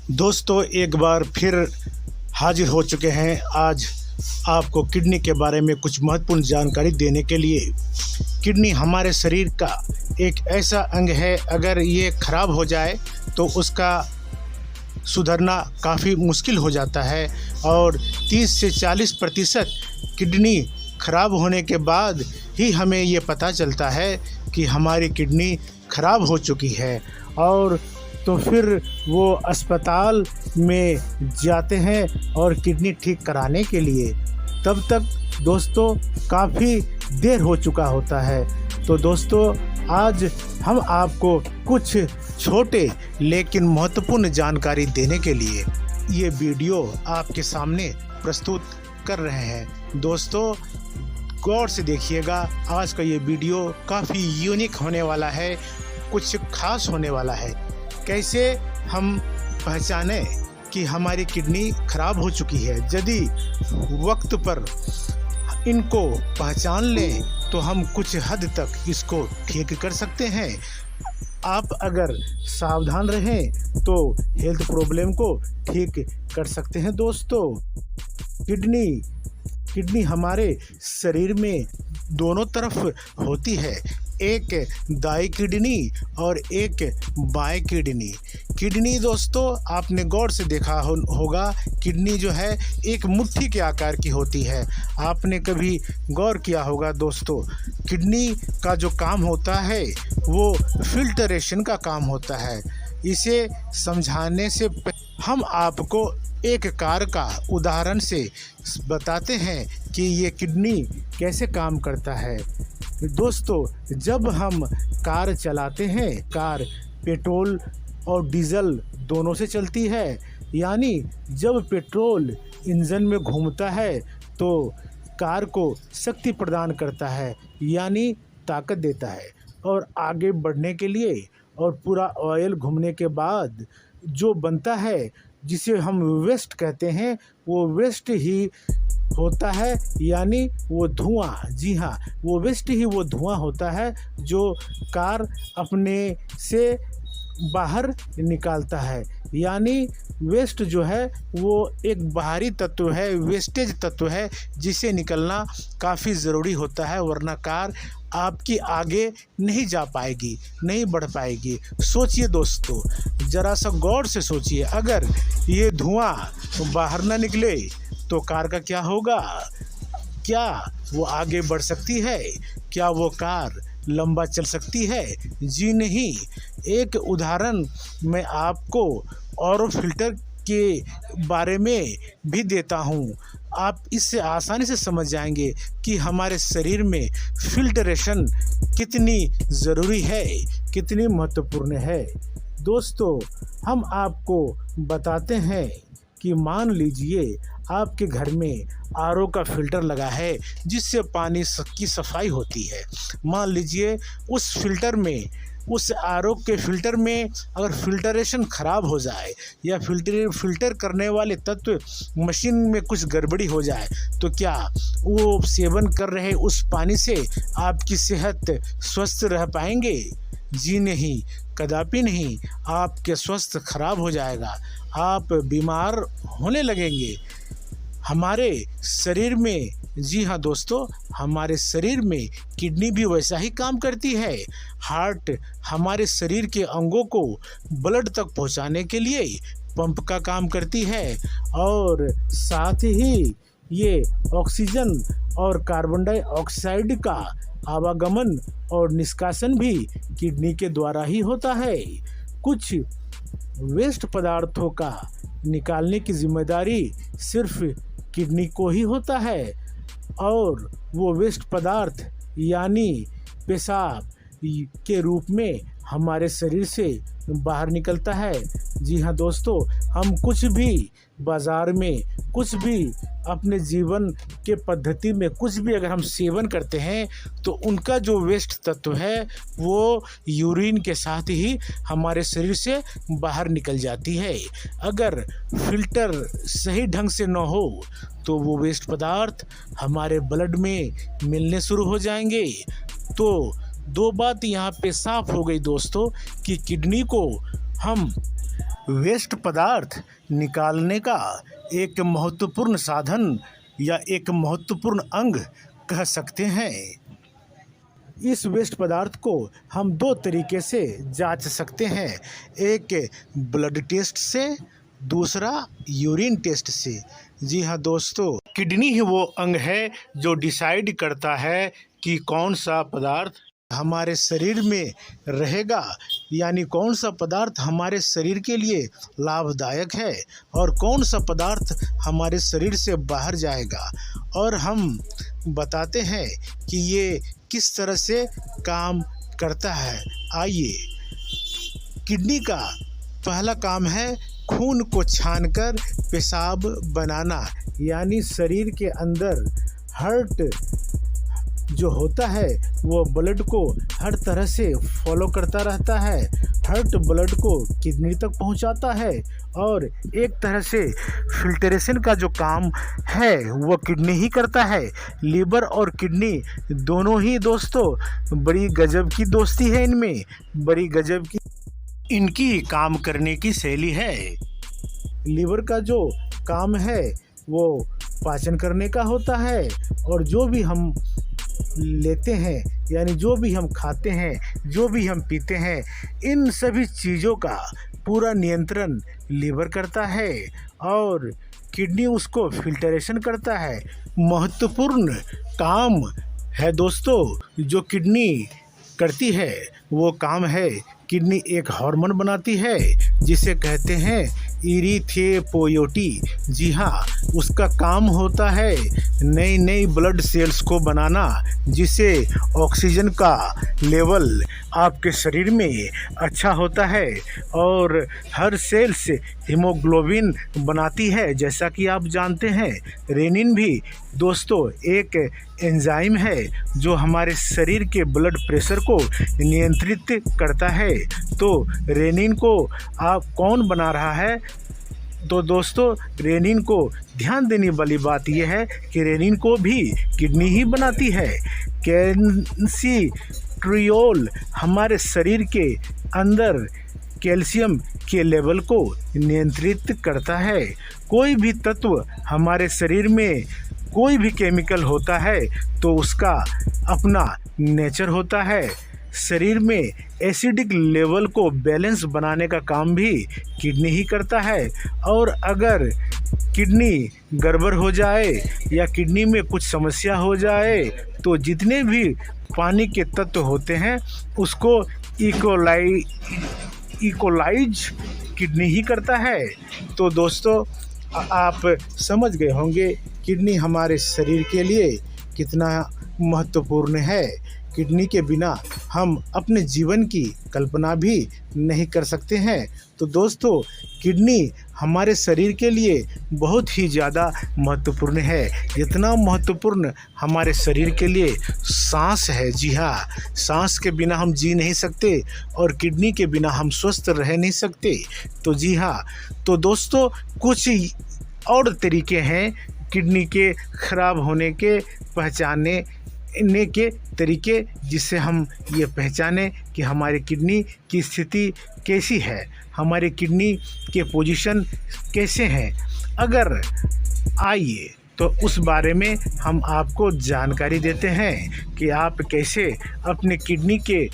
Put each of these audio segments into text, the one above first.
दोस्तों एक बार फिर हाजिर हो चुके हैं आज आपको किडनी के बारे में कुछ महत्वपूर्ण जानकारी देने के लिए। किडनी हमारे शरीर का एक ऐसा अंग है, अगर ये खराब हो जाए तो उसका सुधरना काफ़ी मुश्किल हो जाता है और 30 से 40% किडनी खराब होने के बाद ही हमें ये पता चलता है कि हमारी किडनी खराब हो चुकी है। और तो फिर वो अस्पताल में जाते हैं और किडनी ठीक कराने के लिए, तब तक दोस्तों काफ़ी देर हो चुका होता है। तो दोस्तों आज हम आपको कुछ छोटे लेकिन महत्वपूर्ण जानकारी देने के लिए ये वीडियो आपके सामने प्रस्तुत कर रहे हैं। दोस्तों गौर से देखिएगा, आज का ये वीडियो काफ़ी यूनिक होने वाला है, कुछ खास होने वाला है। कैसे हम पहचानें कि हमारी किडनी खराब हो चुकी है। यदि वक्त पर इनको पहचान लें तो हम कुछ हद तक इसको ठीक कर सकते हैं। आप अगर सावधान रहें तो हेल्थ प्रॉब्लम को ठीक कर सकते हैं। दोस्तों किडनी हमारे शरीर में दोनों तरफ होती है, एक दाई किडनी और एक बाएं किडनी दोस्तों आपने गौर से देखा होगा, किडनी जो है एक मुट्ठी के आकार की होती है। आपने कभी गौर किया होगा दोस्तों, किडनी का जो काम होता है वो फिल्टरेशन का काम होता है। इसे समझाने से हम आपको एक कार का उदाहरण से बताते हैं कि ये किडनी कैसे काम करता है। दोस्तों जब हम कार चलाते हैं, कार पेट्रोल और डीजल दोनों से चलती है। यानी जब पेट्रोल इंजन में घूमता है तो कार को शक्ति प्रदान करता है, यानी ताकत देता है और आगे बढ़ने के लिए। और पूरा ऑयल घूमने के बाद जो बनता है जिसे हम वेस्ट कहते हैं, वो वेस्ट ही होता है, यानी वो धुआं। जी हाँ, वो वेस्ट ही वो धुआं होता है जो कार अपने से बाहर निकालता है। यानी वेस्ट जो है वो एक बाहरी तत्व है, वेस्टेज तत्व है, जिसे निकलना काफ़ी ज़रूरी होता है, वरना कार आपकी आगे नहीं जा पाएगी, नहीं बढ़ पाएगी। सोचिए दोस्तों, ज़रा सा गौर से सोचिए, अगर ये धुआं बाहर ना निकले तो कार का क्या होगा? क्या वो आगे बढ़ सकती है? क्या वो कार लंबा चल सकती है? जी नहीं। एक उदाहरण मैं आपको ऑरो फिल्टर के बारे में भी देता हूँ। आप इससे आसानी से समझ जाएंगे कि हमारे शरीर में फिल्टरेशन कितनी ज़रूरी है, कितनी महत्वपूर्ण है। दोस्तों हम आपको बताते हैं कि मान लीजिए आपके घर में आरओ का फ़िल्टर लगा है जिससे पानी की सफाई होती है। मान लीजिए उस आरओ के फ़िल्टर में अगर फिल्टरेशन ख़राब हो जाए या फिल्टर करने वाले तत्व मशीन में कुछ गड़बड़ी हो जाए तो क्या वो सेवन कर रहे उस पानी से आपकी सेहत स्वस्थ रह पाएंगे? जी नहीं, कदापि नहीं। आपके स्वास्थ्य खराब हो जाएगा, आप बीमार होने लगेंगे। हमारे शरीर में, जी हाँ दोस्तों, हमारे शरीर में किडनी भी वैसा ही काम करती है। हार्ट हमारे शरीर के अंगों को ब्लड तक पहुंचाने के लिए पंप का काम करती है और साथ ही ये ऑक्सीजन और कार्बन डाइऑक्साइड का आवागमन और निष्कासन भी किडनी के द्वारा ही होता है। कुछ वेस्ट पदार्थों का निकालने की जिम्मेदारी सिर्फ किडनी को ही होता है और वो वेस्ट पदार्थ यानी पेशाब के रूप में हमारे शरीर से बाहर निकलता है। जी हाँ दोस्तों, हम कुछ भी बाज़ार में, कुछ भी अपने जीवन के पद्धति में कुछ भी अगर हम सेवन करते हैं तो उनका जो वेस्ट तत्व है वो यूरिन के साथ ही हमारे शरीर से बाहर निकल जाती है। अगर फिल्टर सही ढंग से न हो तो वो वेस्ट पदार्थ हमारे ब्लड में मिलने शुरू हो जाएंगे। तो दो बात यहाँ पे साफ हो गई दोस्तों कि किडनी को हम वेस्ट पदार्थ निकालने का एक महत्वपूर्ण साधन या एक महत्वपूर्ण अंग कह सकते हैं। इस वेस्ट पदार्थ को हम दो तरीके से जांच सकते हैं, एक ब्लड टेस्ट से, दूसरा यूरिन टेस्ट से। जी हाँ दोस्तों, किडनी ही वो अंग है जो डिसाइड करता है कि कौन सा पदार्थ हमारे शरीर में रहेगा, यानी कौन सा पदार्थ हमारे शरीर के लिए लाभदायक है और कौन सा पदार्थ हमारे शरीर से बाहर जाएगा। और हम बताते हैं कि ये किस तरह से काम करता है। आइए, किडनी का पहला काम है खून को छानकर पेशाब बनाना, यानी शरीर के अंदर हार्ट जो होता है वो ब्लड को हर तरह से फॉलो करता रहता है। हार्ट ब्लड को किडनी तक पहुंचाता है और एक तरह से फिल्ट्रेशन का जो काम है वो किडनी ही करता है। लीवर और किडनी दोनों ही दोस्तों बड़ी गजब की दोस्ती है, इनमें बड़ी गजब की इनकी काम करने की शैली है। लीवर का जो काम है वो पाचन करने का होता है और जो भी हम लेते हैं, यानी जो भी हम खाते हैं, जो भी हम पीते हैं, इन सभी चीज़ों का पूरा नियंत्रण लीवर करता है और किडनी उसको फिल्ट्रेशन करता है। महत्वपूर्ण काम है दोस्तों जो किडनी करती है, वो काम है किडनी एक हार्मोन बनाती है जिसे कहते हैं इरिथ्रोपोएटिन। जी हाँ, उसका काम होता है नई नई ब्लड सेल्स को बनाना, जिससे ऑक्सीजन का लेवल आपके शरीर में अच्छा होता है और हर सेल्स हीमोग्लोबिन बनाती है। जैसा कि आप जानते हैं, रेनिन भी दोस्तों एक एंजाइम है जो हमारे शरीर के ब्लड प्रेशर को नियंत्रित करता है। तो रेनिन को आप कौन बना रहा है? तो दोस्तों, रेनिन को ध्यान देने वाली बात यह है कि रेनिन को भी किडनी ही बनाती है। कैल्सिट्रियोल हमारे शरीर के अंदर कैल्शियम के लेवल को नियंत्रित करता है। कोई भी तत्व हमारे शरीर में कोई भी केमिकल होता है तो उसका अपना नेचर होता है। शरीर में एसिडिक लेवल को बैलेंस बनाने का काम भी किडनी ही करता है। और अगर किडनी गड़बड़ हो जाए या किडनी में कुछ समस्या हो जाए तो जितने भी पानी के तत्व होते हैं उसको इक्वलाइज किडनी ही करता है। तो दोस्तों, आप समझ गए होंगे किडनी हमारे शरीर के लिए कितना महत्वपूर्ण है। किडनी के बिना हम अपने जीवन की कल्पना भी नहीं कर सकते हैं। तो दोस्तों, किडनी हमारे शरीर के लिए बहुत ही ज़्यादा महत्वपूर्ण है, जितना महत्वपूर्ण हमारे शरीर के लिए सांस है। जी हाँ, सांस के बिना हम जी नहीं सकते और किडनी के बिना हम स्वस्थ रह नहीं सकते। तो जी हाँ, तो दोस्तों, कुछ और तरीके हैं किडनी के ख़राब होने के पहचानने के तरीके, जिससे हम ये पहचानें कि हमारी किडनी की स्थिति कैसी है, हमारी किडनी के पोजीशन कैसे हैं। अगर आइए तो उस बारे में हम आपको जानकारी देते हैं कि आप कैसे अपने किडनी के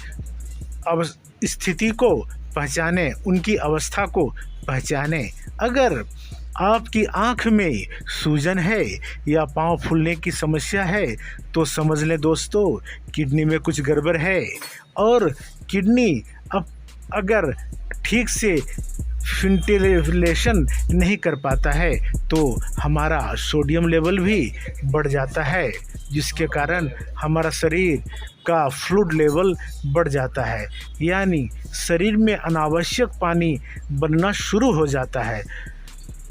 स्थिति को पहचानें, उनकी अवस्था को पहचानें। अगर आपकी आँख में सूजन है या पाँव फूलने की समस्या है तो समझ लें दोस्तों, किडनी में कुछ गड़बड़ है। और किडनी अगर ठीक से फिल्ट्रेशन नहीं कर पाता है तो हमारा सोडियम लेवल भी बढ़ जाता है, जिसके कारण हमारा शरीर का फ्लूइड लेवल बढ़ जाता है, यानी शरीर में अनावश्यक पानी बनना शुरू हो जाता है।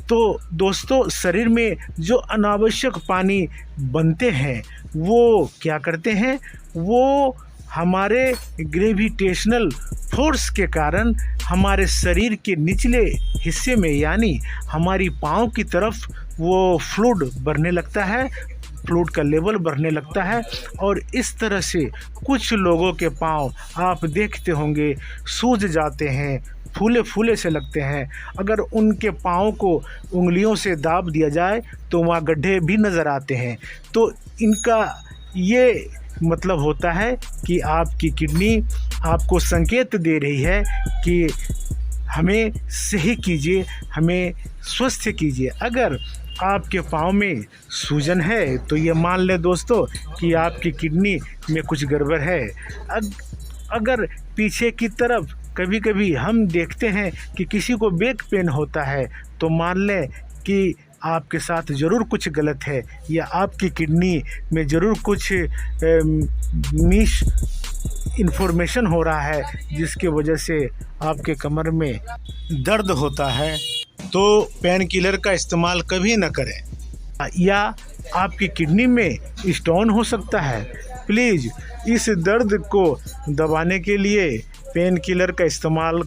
तो दोस्तों, शरीर में जो अनावश्यक पानी बनते हैं वो क्या करते हैं, वो हमारे ग्रेविटेशनल फोर्स के कारण हमारे शरीर के निचले हिस्से में, यानी हमारी पाँव की तरफ वो फ्लूइड बढ़ने लगता है, फ्लूइड का लेवल बढ़ने लगता है। और इस तरह से कुछ लोगों के पाँव आप देखते होंगे सूज जाते हैं, फूले फूले से लगते हैं। अगर उनके पाँव को उंगलियों से दाब दिया जाए तो वहाँ गड्ढे भी नज़र आते हैं। तो इनका ये मतलब होता है कि आपकी किडनी आपको संकेत दे रही है कि हमें सही कीजिए, हमें स्वस्थ कीजिए। अगर आपके पाँव में सूजन है तो ये मान लें दोस्तों कि आपकी किडनी में कुछ गड़बड़ है। अगर पीछे की तरफ कभी कभी हम देखते हैं कि किसी को बैक पेन होता है तो मान लें कि आपके साथ ज़रूर कुछ गलत है या आपकी किडनी में ज़रूर कुछ मिस इन्फॉर्मेशन हो रहा है जिसकी वजह से आपके कमर में दर्द होता है। तो पेन किलर का इस्तेमाल कभी न करें। या आपकी किडनी में स्टोन हो सकता है, प्लीज़ इस दर्द को दबाने के लिए पेन किलर का इस्तेमाल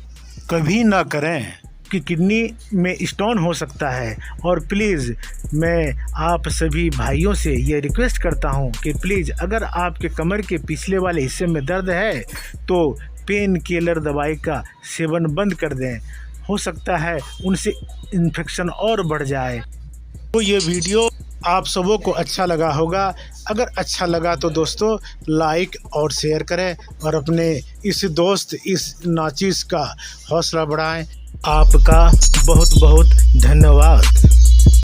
कभी ना करें कि किडनी में स्टोन हो सकता है। और प्लीज़ मैं आप सभी भाइयों से ये रिक्वेस्ट करता हूँ कि प्लीज़ अगर आपके कमर के पिछले वाले हिस्से में दर्द है तो पेन किलर दवाई का सेवन बंद कर दें। हो सकता है उनसे इन्फेक्शन और बढ़ जाए। तो ये वीडियो आप सबों को अच्छा लगा होगा। अगर अच्छा लगा तो दोस्तों लाइक और शेयर करें और अपने इस दोस्त इस नाचीज़ का हौसला बढ़ाएं। आपका बहुत बहुत धन्यवाद।